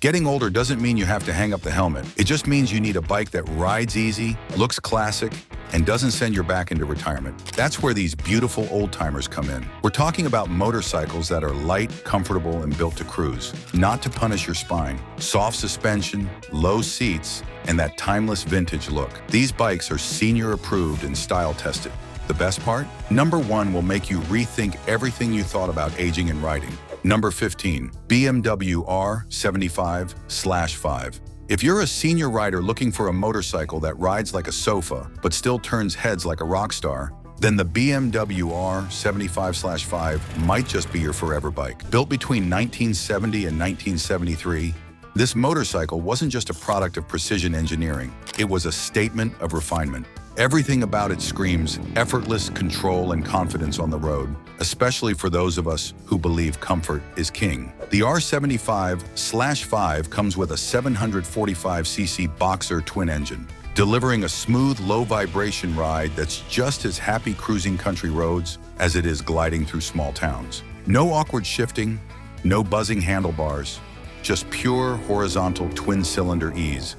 Getting older doesn't mean you have to hang up the helmet. It just means you need a bike that rides easy, looks classic, and doesn't send your back into retirement. That's where these beautiful old-timers come in. We're talking about motorcycles that are light, comfortable, and built to cruise, not to punish your spine. Soft suspension, low seats, and that timeless vintage look. These bikes are senior approved and style tested. The best part? Number 1 will make you rethink everything you thought about aging and riding. Number 15, BMW R75/5. If you're a senior rider looking for a motorcycle that rides like a sofa but still turns heads like a rock star, then the BMW R75/5 might just be your forever bike. Built between 1970 and 1973, this motorcycle wasn't just a product of precision engineering. It was a statement of refinement. Everything about it screams effortless control and confidence on the road, especially for those of us who believe comfort is king. The R75/5 comes with a 745cc Boxer twin engine, delivering a smooth, low-vibration ride that's just as happy cruising country roads as it is gliding through small towns. No awkward shifting, no buzzing handlebars, just pure horizontal twin-cylinder ease.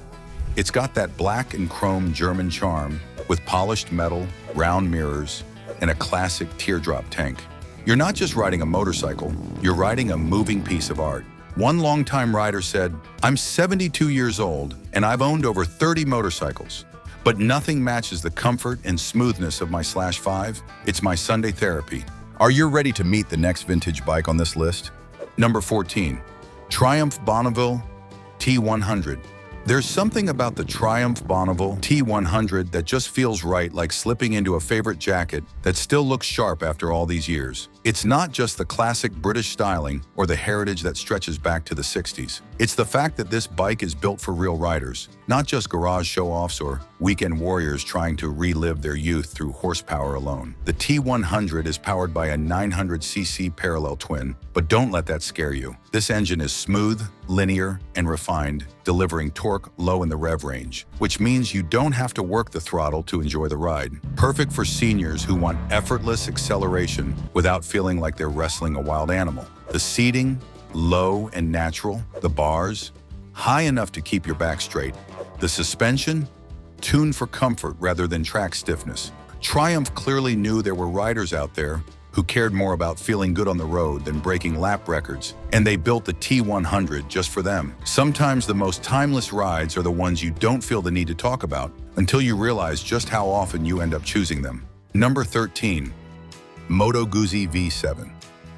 It's got that black and chrome German charm with polished metal, round mirrors, and a classic teardrop tank. You're not just riding a motorcycle, you're riding a moving piece of art. One longtime rider said, "I'm 72 years old and I've owned over 30 motorcycles, but nothing matches the comfort and smoothness of my /5. It's my Sunday therapy." Are you ready to meet the next vintage bike on this list? Number 14, Triumph Bonneville T100. There's something about the Triumph Bonneville T100 that just feels right, like slipping into a favorite jacket that still looks sharp after all these years. It's not just the classic British styling or the heritage that stretches back to the 60s. It's the fact that this bike is built for real riders, not just garage show-offs or weekend warriors trying to relive their youth through horsepower alone. The T100 is powered by a 900cc parallel twin, but don't let that scare you. This engine is smooth, linear, and refined, delivering torque low in the rev range, which means you don't have to work the throttle to enjoy the ride. Perfect for seniors who want effortless acceleration without feeling like they're wrestling a wild animal. The seating, low and natural. The bars, high enough to keep your back straight. The suspension, tuned for comfort rather than track stiffness. Triumph clearly knew there were riders out there who cared more about feeling good on the road than breaking lap records, and they built the T100 just for them. Sometimes the most timeless rides are the ones you don't feel the need to talk about until you realize just how often you end up choosing them. Number 13, Moto Guzzi V7.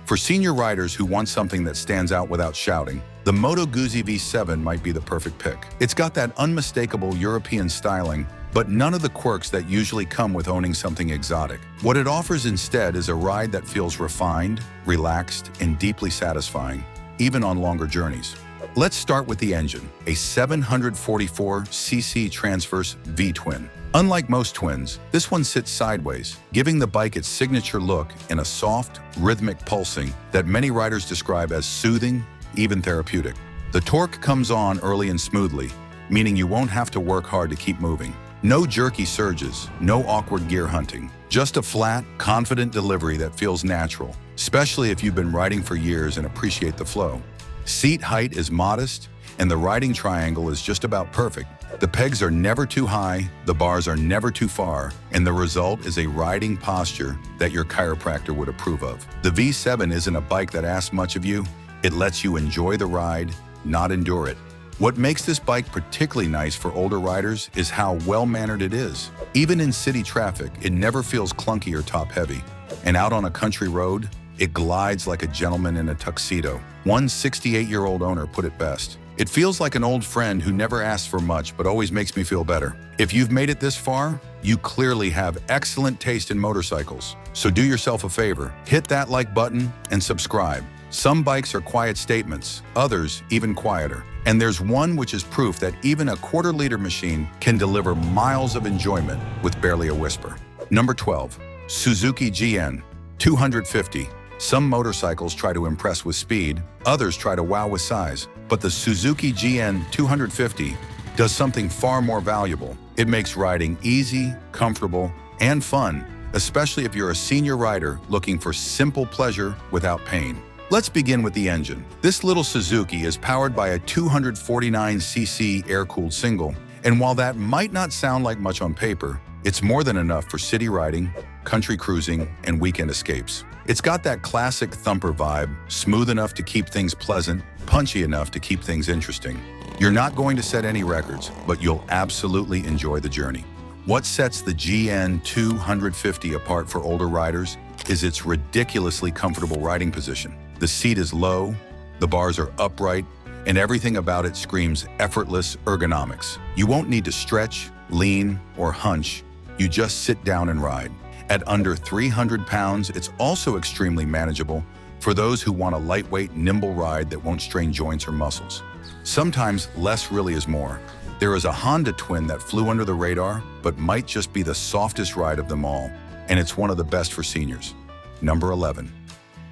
For senior riders who want something that stands out without shouting, the Moto Guzzi V7 might be the perfect pick. It's got that unmistakable European styling, but none of the quirks that usually come with owning something exotic. What it offers instead is a ride that feels refined, relaxed, and deeply satisfying, even on longer journeys. Let's start with the engine, a 744cc transverse V-twin. Unlike most twins, this one sits sideways, giving the bike its signature look in a soft, rhythmic pulsing that many riders describe as soothing, even therapeutic. The torque comes on early and smoothly, meaning you won't have to work hard to keep moving. No jerky surges, no awkward gear hunting, just a flat, confident delivery that feels natural, especially if you've been riding for years and appreciate the flow. Seat height is modest, and the riding triangle is just about perfect. The pegs are never too high, the bars are never too far, and the result is a riding posture that your chiropractor would approve of. The V7 isn't a bike that asks much of you. It lets you enjoy the ride, not endure it. What makes this bike particularly nice for older riders is how well-mannered it is. Even in city traffic, it never feels clunky or top-heavy. And out on a country road, it glides like a gentleman in a tuxedo. One 68-year-old owner put it best: "It feels like an old friend who never asks for much but always makes me feel better." If you've made it this far, you clearly have excellent taste in motorcycles. So do yourself a favor, hit that like button and subscribe. Some bikes are quiet statements, others even quieter. And there's one which is proof that even a quarter-liter machine can deliver miles of enjoyment with barely a whisper. Number 12, Suzuki GN250. Some motorcycles try to impress with speed, others try to wow with size. But the Suzuki GN250 does something far more valuable. It makes riding easy, comfortable, and fun, especially if you're a senior rider looking for simple pleasure without pain. Let's begin with the engine. This little Suzuki is powered by a 249cc air-cooled single, and while that might not sound like much on paper, it's more than enough for city riding, country cruising, and weekend escapes. It's got that classic thumper vibe, smooth enough to keep things pleasant, punchy enough to keep things interesting. You're not going to set any records, but you'll absolutely enjoy the journey. What sets the GN250 apart for older riders is its ridiculously comfortable riding position. The seat is low, the bars are upright, and everything about it screams effortless ergonomics. You won't need to stretch, lean, or hunch. You just sit down and ride. At under 300 pounds, it's also extremely manageable for those who want a lightweight, nimble ride that won't strain joints or muscles. Sometimes less really is more. There is a Honda twin that flew under the radar, but might just be the softest ride of them all, and it's one of the best for seniors. Number 11.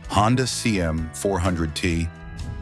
Honda CM400T.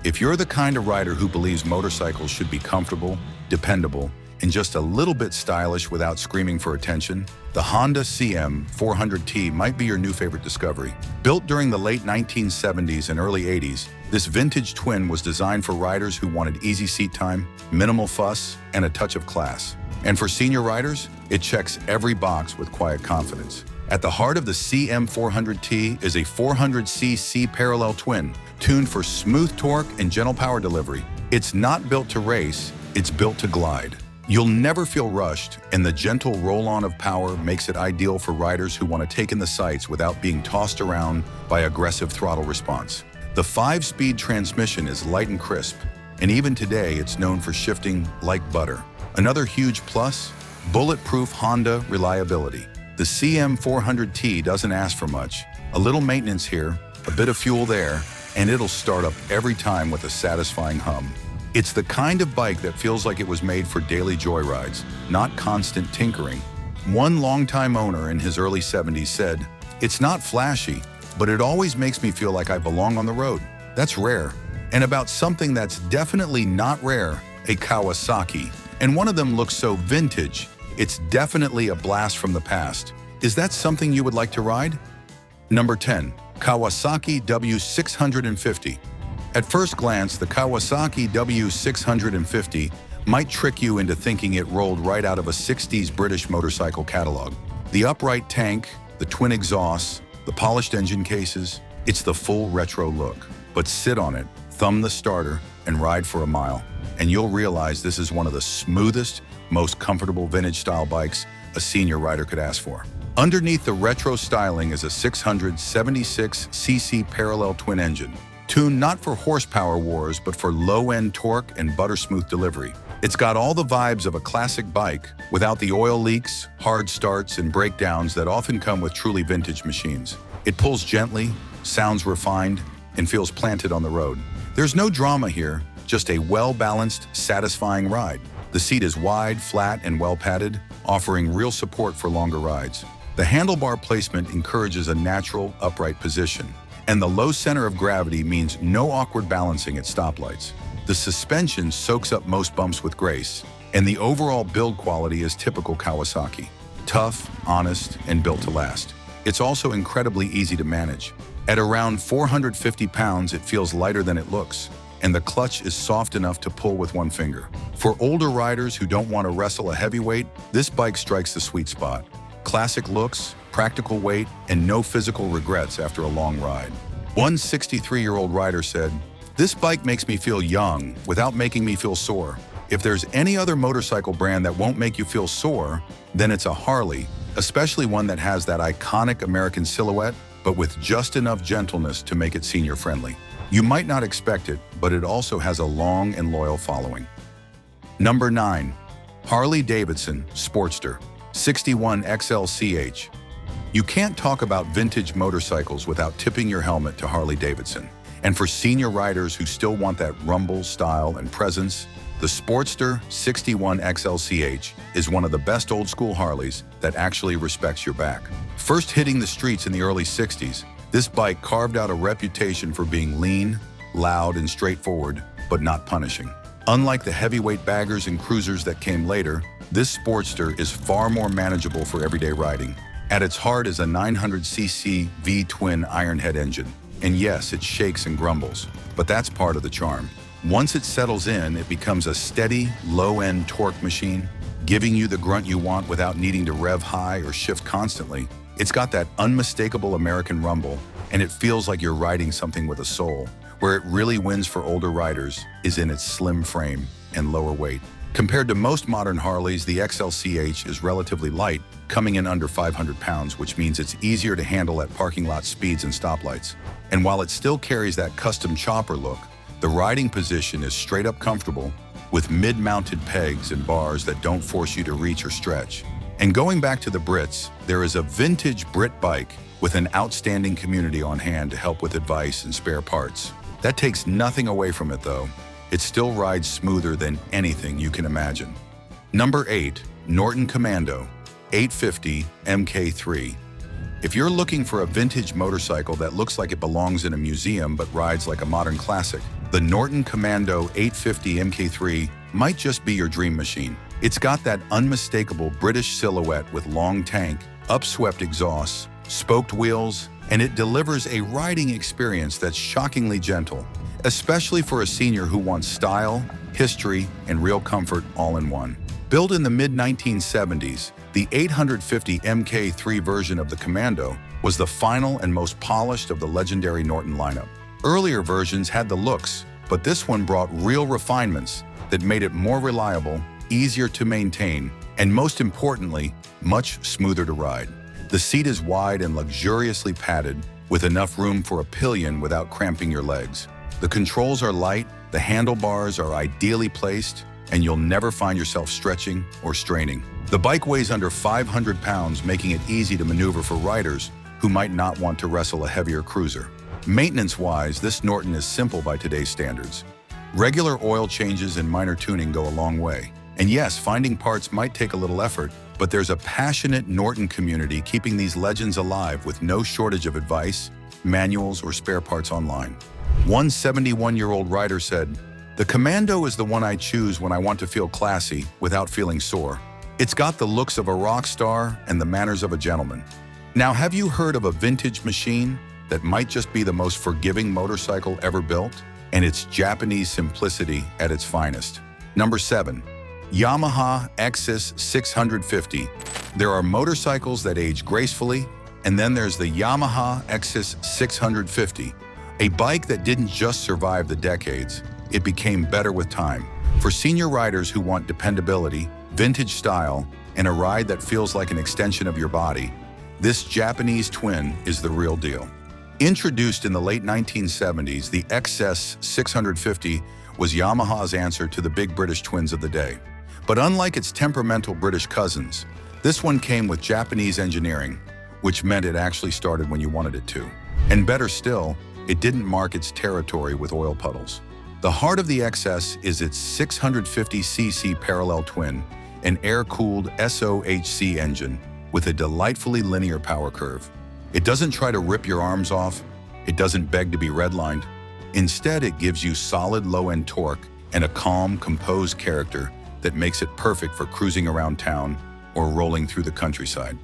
If you're the kind of rider who believes motorcycles should be comfortable, dependable, and just a little bit stylish without screaming for attention, the Honda CM400T might be your new favorite discovery. Built during the late 1970s and early 80s, this vintage twin was designed for riders who wanted easy seat time, minimal fuss, and a touch of class. And for senior riders, it checks every box with quiet confidence. At the heart of the CM400T is a 400cc parallel twin, tuned for smooth torque and gentle power delivery. It's not built to race, it's built to glide. You'll never feel rushed, and the gentle roll-on of power makes it ideal for riders who want to take in the sights without being tossed around by aggressive throttle response. The 5-speed transmission is light and crisp, and even today it's known for shifting like butter. Another huge plus, bulletproof Honda reliability. The CM400T doesn't ask for much. A little maintenance here, a bit of fuel there, and it'll start up every time with a satisfying hum. It's the kind of bike that feels like it was made for daily joyrides, not constant tinkering. One longtime owner in his early 70s said, "It's not flashy, but it always makes me feel like I belong on the road." That's rare. And about something that's definitely not rare, a Kawasaki. And one of them looks so vintage, it's definitely a blast from the past. Is that something you would like to ride? Number 10. Kawasaki W650. At first glance, the Kawasaki W650 might trick you into thinking it rolled right out of a 60s British motorcycle catalog. The upright tank, the twin exhausts, the polished engine cases, it's the full retro look. But sit on it, thumb the starter, and ride for a mile, and you'll realize this is one of the smoothest, most comfortable vintage-style bikes a senior rider could ask for. Underneath the retro styling is a 676cc parallel twin engine, tuned not for horsepower wars, but for low-end torque and butter-smooth delivery. It's got all the vibes of a classic bike, without the oil leaks, hard starts, and breakdowns that often come with truly vintage machines. It pulls gently, sounds refined, and feels planted on the road. There's no drama here, just a well-balanced, satisfying ride. The seat is wide, flat, and well-padded, offering real support for longer rides. The handlebar placement encourages a natural, upright position, and the low center of gravity means no awkward balancing at stoplights. The suspension soaks up most bumps with grace, and the overall build quality is typical Kawasaki. Tough, honest, and built to last. It's also incredibly easy to manage. At around 450 pounds, it feels lighter than it looks, and the clutch is soft enough to pull with one finger. For older riders who don't want to wrestle a heavyweight, this bike strikes the sweet spot. Classic looks, practical weight, and no physical regrets after a long ride. One 63-year-old rider said, "This bike makes me feel young without making me feel sore." If there's any other motorcycle brand that won't make you feel sore, then it's a Harley, especially one that has that iconic American silhouette, but with just enough gentleness to make it senior-friendly. You might not expect it, but it also has a long and loyal following. Number 9. Harley-Davidson Sportster 61XL/CH. You can't talk about vintage motorcycles without tipping your helmet to Harley-Davidson. And for senior riders who still want that rumble, style, and presence, the Sportster 61XL/CH is one of the best old-school Harleys that actually respects your back. First hitting the streets in the early 60s, this bike carved out a reputation for being lean, loud, and straightforward, but not punishing. Unlike the heavyweight baggers and cruisers that came later, this Sportster is far more manageable for everyday riding. At its heart is a 900cc V-twin ironhead engine. And yes, it shakes and grumbles, but that's part of the charm. Once it settles in, it becomes a steady, low-end torque machine, giving you the grunt you want without needing to rev high or shift constantly. It's got that unmistakable American rumble, and it feels like you're riding something with a soul. Where it really wins for older riders is in its slim frame and lower weight. Compared to most modern Harleys, the XLCH is relatively light, coming in under 500 pounds, which means it's easier to handle at parking lot speeds and stoplights. And while it still carries that custom chopper look, the riding position is straight up comfortable, with mid-mounted pegs and bars that don't force you to reach or stretch. And going back to the Brits, there is a vintage Brit bike with an outstanding community on hand to help with advice and spare parts. That takes nothing away from it though. It still rides smoother than anything you can imagine. Number 8, Norton Commando 850 MK3. If you're looking for a vintage motorcycle that looks like it belongs in a museum but rides like a modern classic, the Norton Commando 850 MK3 might just be your dream machine. It's got that unmistakable British silhouette with long tank, upswept exhausts, spoked wheels, and it delivers a riding experience that's shockingly gentle, especially for a senior who wants style, history, and real comfort all in one. Built in the mid-1970s, the 850 MK3 version of the Commando was the final and most polished of the legendary Norton lineup. Earlier versions had the looks, but this one brought real refinements that made it more reliable, easier to maintain, and most importantly, much smoother to ride. The seat is wide and luxuriously padded, with enough room for a pillion without cramping your legs. The controls are light, the handlebars are ideally placed, and you'll never find yourself stretching or straining. The bike weighs under 500 pounds, making it easy to maneuver for riders who might not want to wrestle a heavier cruiser. Maintenance-wise, this Norton is simple by today's standards. Regular oil changes and minor tuning go a long way. And yes, finding parts might take a little effort, but there's a passionate Norton community keeping these legends alive with no shortage of advice, manuals, or spare parts online. One 71-year-old rider said, "The Commando is the one I choose when I want to feel classy without feeling sore. It's got the looks of a rock star and the manners of a gentleman." Now, have you heard of a vintage machine that might just be the most forgiving motorcycle ever built? And it's Japanese simplicity at its finest. Number 7. Yamaha XS650. There are motorcycles that age gracefully, and then there's the Yamaha XS650, a bike that didn't just survive the decades, it became better with time. For senior riders who want dependability, vintage style, and a ride that feels like an extension of your body, this Japanese twin is the real deal. Introduced in the late 1970s, the XS650 was Yamaha's answer to the big British twins of the day. But unlike its temperamental British cousins, this one came with Japanese engineering, which meant it actually started when you wanted it to. And better still, it didn't mark its territory with oil puddles. The heart of the XS is its 650cc parallel twin, an air-cooled SOHC engine with a delightfully linear power curve. It doesn't try to rip your arms off, it doesn't beg to be redlined. Instead, it gives you solid low-end torque and a calm, composed character that makes it perfect for cruising around town or rolling through the countryside.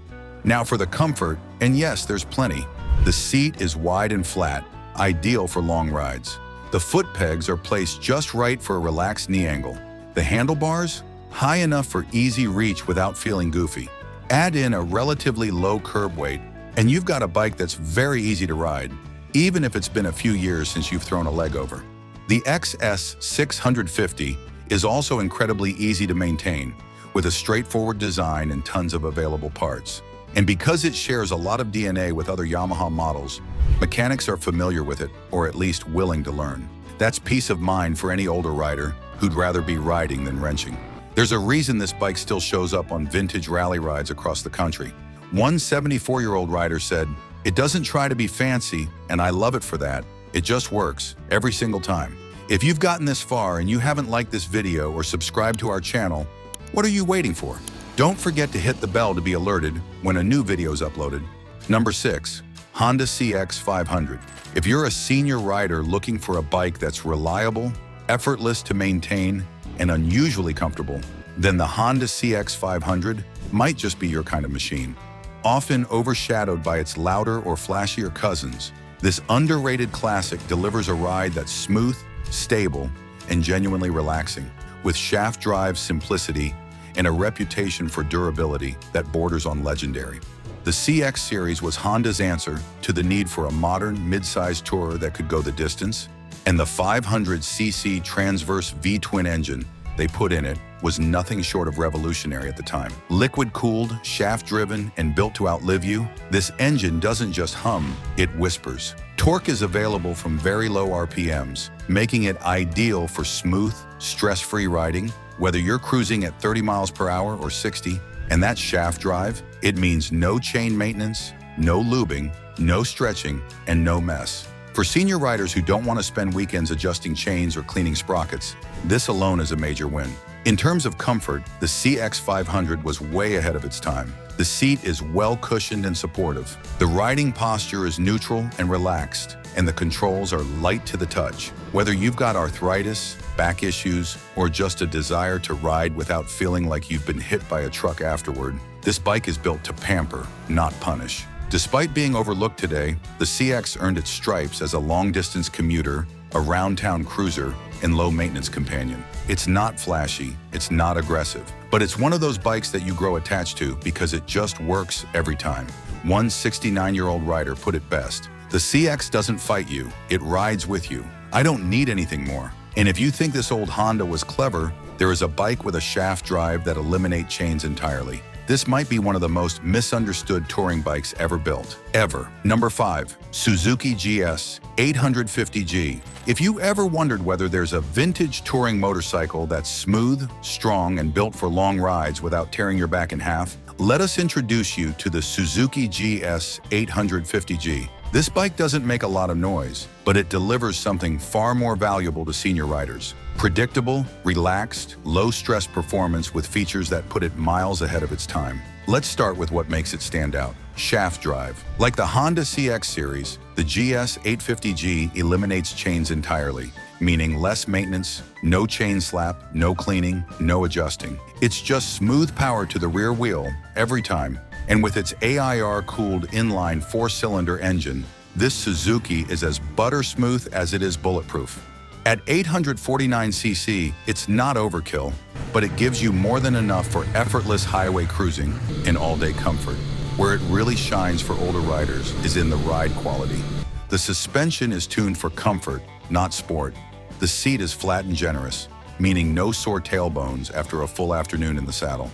Now for the comfort, and yes, there's plenty. The seat is wide and flat, ideal for long rides. The foot pegs are placed just right for a relaxed knee angle. The handlebars, high enough for easy reach without feeling goofy. Add in a relatively low curb weight, and you've got a bike that's very easy to ride, even if it's been a few years since you've thrown a leg over. The XS650 is also incredibly easy to maintain, with a straightforward design and tons of available parts. And because it shares a lot of DNA with other Yamaha models, mechanics are familiar with it, or at least willing to learn. That's peace of mind for any older rider who'd rather be riding than wrenching. There's a reason this bike still shows up on vintage rally rides across the country. One 74-year-old rider said, "It doesn't try to be fancy, and I love it for that. It just works, every single time." If you've gotten this far and you haven't liked this video or subscribed to our channel, what are you waiting for? Don't forget to hit the bell to be alerted when a new video is uploaded. Number 6. Honda CX500. If you're a senior rider looking for a bike that's reliable, effortless to maintain, and unusually comfortable, then the Honda CX500 might just be your kind of machine. Often overshadowed by its louder or flashier cousins, This underrated classic delivers a ride that's smooth, stable, and genuinely relaxing, with shaft drive simplicity and a reputation for durability that borders on legendary. The CX series was Honda's answer to the need for a modern, mid-sized tourer that could go the distance, and the 500cc transverse V-twin engine they put in it was nothing short of revolutionary at the time. Liquid-cooled, shaft-driven, and built to outlive you, this engine doesn't just hum, it whispers. Torque is available from very low RPMs, making it ideal for smooth, stress-free riding, whether you're cruising at 30 miles per hour or 60. And that shaft drive, it means no chain maintenance, no lubing, no stretching, and no mess. For senior riders who don't want to spend weekends adjusting chains or cleaning sprockets, this alone is a major win. In terms of comfort, the CX500 was way ahead of its time. The seat is well cushioned and supportive. The riding posture is neutral and relaxed, and the controls are light to the touch. Whether you've got arthritis, back issues, or just a desire to ride without feeling like you've been hit by a truck afterward, this bike is built to pamper, not punish. Despite being overlooked today, the CX earned its stripes as a long-distance commuter, a round-town cruiser, and low-maintenance companion. It's not flashy, it's not aggressive, but it's one of those bikes that you grow attached to because it just works every time. One 69-year-old rider put it best: the CX doesn't fight you, it rides with you. I don't need anything more. And if you think this old Honda was clever, there is a bike with a shaft drive that eliminates chains entirely. This might be one of the most misunderstood touring bikes ever built. Ever. Number 5. Suzuki GS850G. If you ever wondered whether there's a vintage touring motorcycle that's smooth, strong, and built for long rides without tearing your back in half, let us introduce you to the Suzuki GS850G. This bike doesn't make a lot of noise, but it delivers something far more valuable to senior riders. Predictable, relaxed, low-stress performance with features that put it miles ahead of its time. Let's start with what makes it stand out: shaft drive. Like the Honda CX series, the GS850G eliminates chains entirely, meaning less maintenance, no chain slap, no cleaning, no adjusting. It's just smooth power to the rear wheel every time. And with its AIR-cooled inline 4-cylinder engine, this Suzuki is as butter smooth as it is bulletproof. At 849cc, it's not overkill, but it gives you more than enough for effortless highway cruising and all-day comfort. Where it really shines for older riders is in the ride quality. The suspension is tuned for comfort, not sport. The seat is flat and generous, meaning no sore tailbones after a full afternoon in the saddle.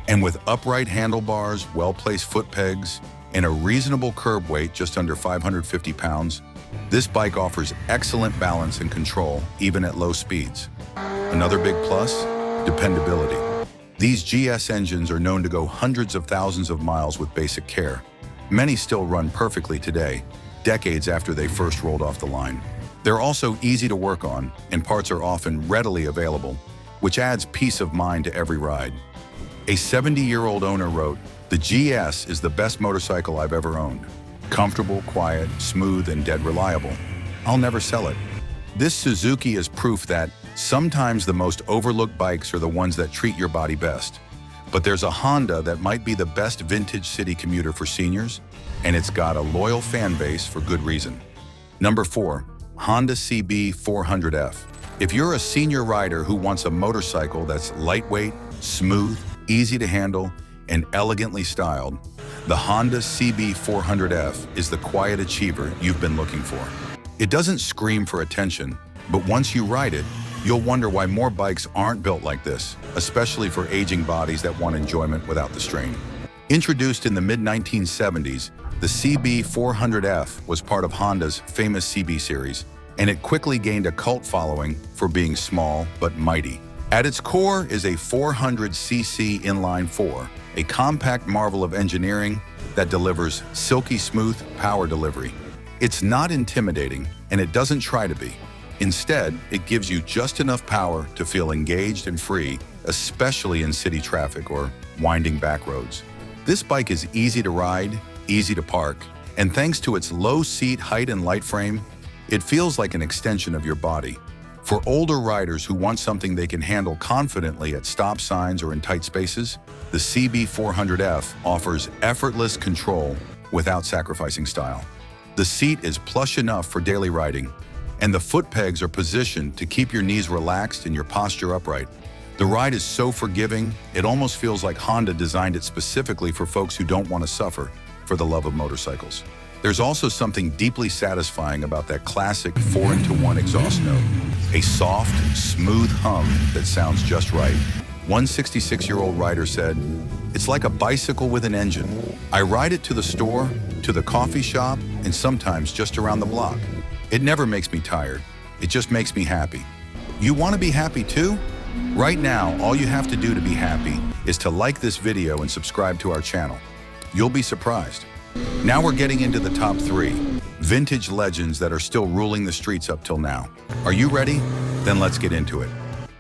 And with upright handlebars, well-placed foot pegs, and a reasonable curb weight just under 550 pounds, this bike offers excellent balance and control even at low speeds. Another big plus? Dependability. These GS engines are known to go hundreds of thousands of miles with basic care. Many still run perfectly today, decades after they first rolled off the line. They're also easy to work on, and parts are often readily available, which adds peace of mind to every ride. A 70-year-old owner wrote, "The GS is the best motorcycle I've ever owned. Comfortable, quiet, smooth, and dead reliable. I'll never sell it." This Suzuki is proof that sometimes the most overlooked bikes are the ones that treat your body best. But there's a Honda that might be the best vintage city commuter for seniors, and it's got a loyal fan base for good reason. Number 4. Honda CB400F. If you're a senior rider who wants a motorcycle that's lightweight, smooth, easy to handle, and elegantly styled, the Honda CB400F is the quiet achiever you've been looking for. It doesn't scream for attention, but once you ride it, you'll wonder why more bikes aren't built like this, especially for aging bodies that want enjoyment without the strain. Introduced in the mid-1970s, the CB400F was part of Honda's famous CB series, and it quickly gained a cult following for being small but mighty. At its core is a 400cc inline 4, a compact marvel of engineering that delivers silky smooth power delivery. It's not intimidating, and it doesn't try to be. Instead, it gives you just enough power to feel engaged and free, especially in city traffic or winding back roads. This bike is easy to ride, easy to park, and thanks to its low seat height and light frame, it feels like an extension of your body. For older riders who want something they can handle confidently at stop signs or in tight spaces, the CB400F offers effortless control without sacrificing style. The seat is plush enough for daily riding, and the foot pegs are positioned to keep your knees relaxed and your posture upright. The ride is so forgiving, it almost feels like Honda designed it specifically for folks who don't want to suffer for the love of motorcycles. There's also something deeply satisfying about that classic 4-into-1 exhaust note. A soft, smooth hum that sounds just right. One 66-year-old rider said, "It's like a bicycle with an engine. I ride it to the store, to the coffee shop, and sometimes just around the block. It never makes me tired. It just makes me happy." You want to be happy too? Right now, all you have to do to be happy is to like this video and subscribe to our channel. You'll be surprised. Now we're getting into the top 3 vintage legends that are still ruling the streets up till now. Are you ready? Then let's get into it.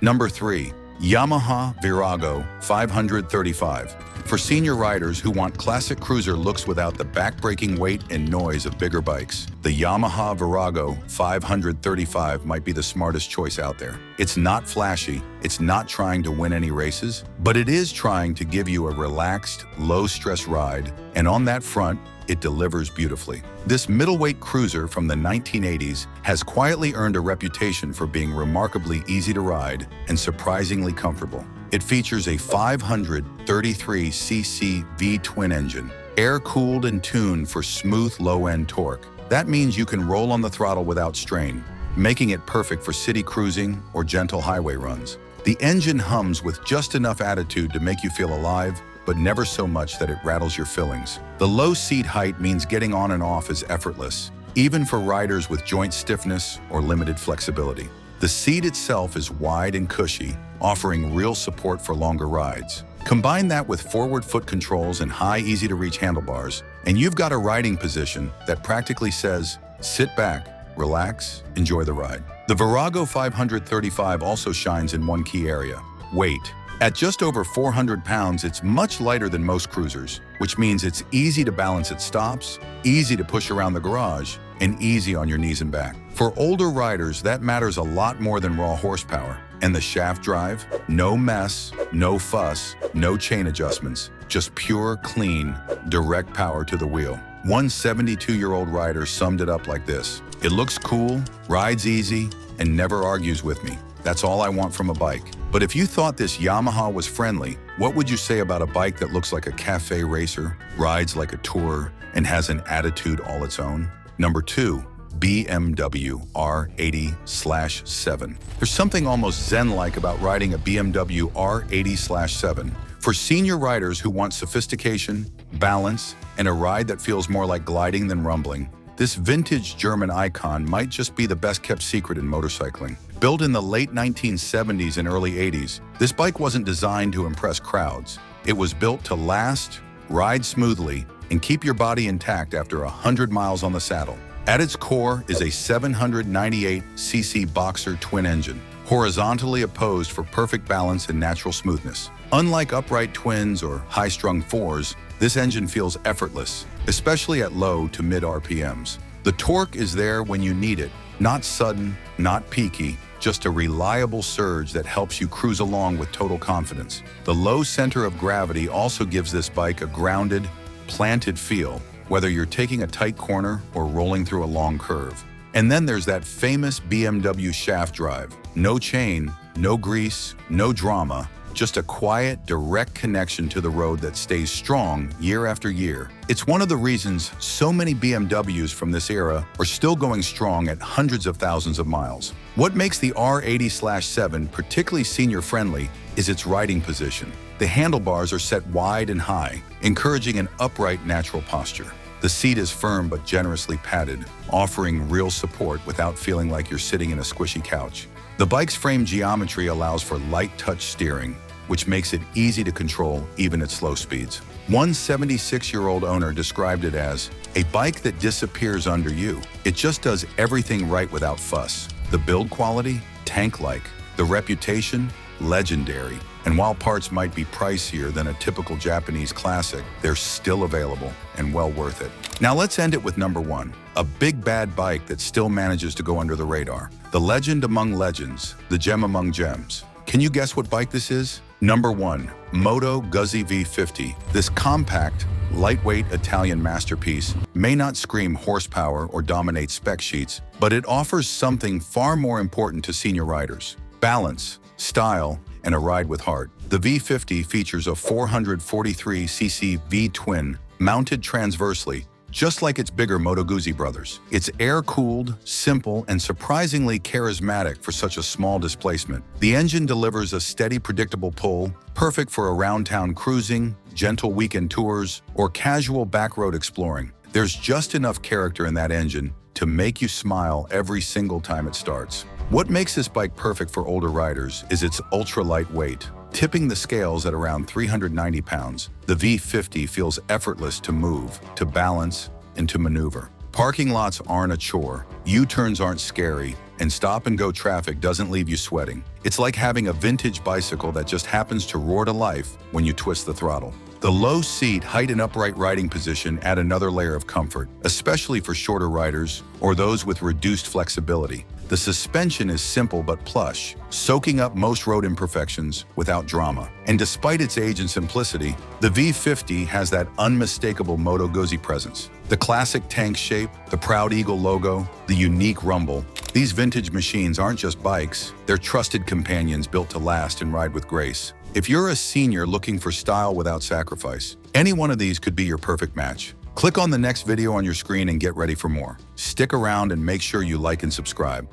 Number 3. Yamaha Verago 535. For senior riders who want classic cruiser looks without the back-breaking weight and noise of bigger bikes, the Yamaha Verago 535 might be the smartest choice out there. It's not flashy, it's not trying to win any races, but it is trying to give you a relaxed, low-stress ride, and on that front, it delivers beautifully. This middleweight cruiser from the 1980s has quietly earned a reputation for being remarkably easy to ride and surprisingly comfortable. It features a 533cc V-twin engine, air-cooled and tuned for smooth low-end torque. That means you can roll on the throttle without strain, making it perfect for city cruising or gentle highway runs. The engine hums with just enough attitude to make you feel alive, but never so much that it rattles your fillings. The low seat height means getting on and off is effortless, even for riders with joint stiffness or limited flexibility. The seat itself is wide and cushy, offering real support for longer rides. Combine that with forward foot controls and high, easy-to-reach handlebars, and you've got a riding position that practically says, sit back, relax, enjoy the ride. The Verago 535 also shines in one key area: weight. At just over 400 pounds, it's much lighter than most cruisers, which means it's easy to balance at stops, easy to push around the garage, and easy on your knees and back. For older riders, that matters a lot more than raw horsepower. And the shaft drive? No mess, no fuss, no chain adjustments, just pure, clean, direct power to the wheel. One 72-year-old rider summed it up like this: "It looks cool, rides easy, and never argues with me. That's all I want from a bike." But if you thought this Yamaha was friendly, what would you say about a bike that looks like a cafe racer, rides like a tourer, and has an attitude all its own? Number 2. BMW R80/7. There's something almost zen-like about riding a BMW R80/7. For senior riders who want sophistication, balance, and a ride that feels more like gliding than rumbling, this vintage German icon might just be the best-kept secret in motorcycling. Built in the late 1970s and early 80s, this bike wasn't designed to impress crowds. It was built to last, ride smoothly, and keep your body intact after 100 miles on the saddle. At its core is a 798cc Boxer twin engine, horizontally opposed for perfect balance and natural smoothness. Unlike upright twins or high-strung fours, this engine feels effortless, especially at low to mid RPMs. The torque is there when you need it, not sudden, not peaky, just a reliable surge that helps you cruise along with total confidence. The low center of gravity also gives this bike a grounded, planted feel, whether you're taking a tight corner or rolling through a long curve. And then there's that famous BMW shaft drive. No chain, no grease, no drama, just a quiet, direct connection to the road that stays strong year after year. It's one of the reasons so many BMWs from this era are still going strong at hundreds of thousands of miles. What makes the R80/7 particularly senior-friendly is its riding position. The handlebars are set wide and high, encouraging an upright, natural posture. The seat is firm but generously padded, offering real support without feeling like you're sitting in a squishy couch. The bike's frame geometry allows for light touch steering, which makes it easy to control even at slow speeds. One 76-year-old owner described it as a bike that disappears under you. It just does everything right without fuss. The build quality, tank-like. The reputation, legendary. And while parts might be pricier than a typical Japanese classic, they're still available and well worth it. Now let's end it with number 1, a big bad bike that still manages to go under the radar. The legend among legends, the gem among gems. Can you guess what bike this is? Number 1, Moto Guzzi V50. This compact, lightweight Italian masterpiece may not scream horsepower or dominate spec sheets, but it offers something far more important to senior riders: balance, style, and a ride with heart. The V50 features a 443cc V-twin mounted transversely, just like its bigger Moto Guzzi brothers. It's air-cooled, simple, and surprisingly charismatic for such a small displacement. The engine delivers a steady, predictable pull, perfect for around-town cruising, gentle weekend tours, or casual backroad exploring. There's just enough character in that engine to make you smile every single time it starts. What makes this bike perfect for older riders is its ultra-light weight. Tipping the scales at around 390 pounds, the V50 feels effortless to move, to balance, and to maneuver. Parking lots aren't a chore, U-turns aren't scary, and stop-and-go traffic doesn't leave you sweating. It's like having a vintage bicycle that just happens to roar to life when you twist the throttle. The low seat, height, and upright riding position add another layer of comfort, especially for shorter riders or those with reduced flexibility. The suspension is simple but plush, soaking up most road imperfections without drama. And despite its age and simplicity, the V50 has that unmistakable Moto Guzzi presence. The classic tank shape, the proud eagle logo, the unique rumble. These vintage machines aren't just bikes, they're trusted companions built to last and ride with grace. If you're a senior looking for style without sacrifice, any one of these could be your perfect match. Click on the next video on your screen and get ready for more. Stick around and make sure you like and subscribe.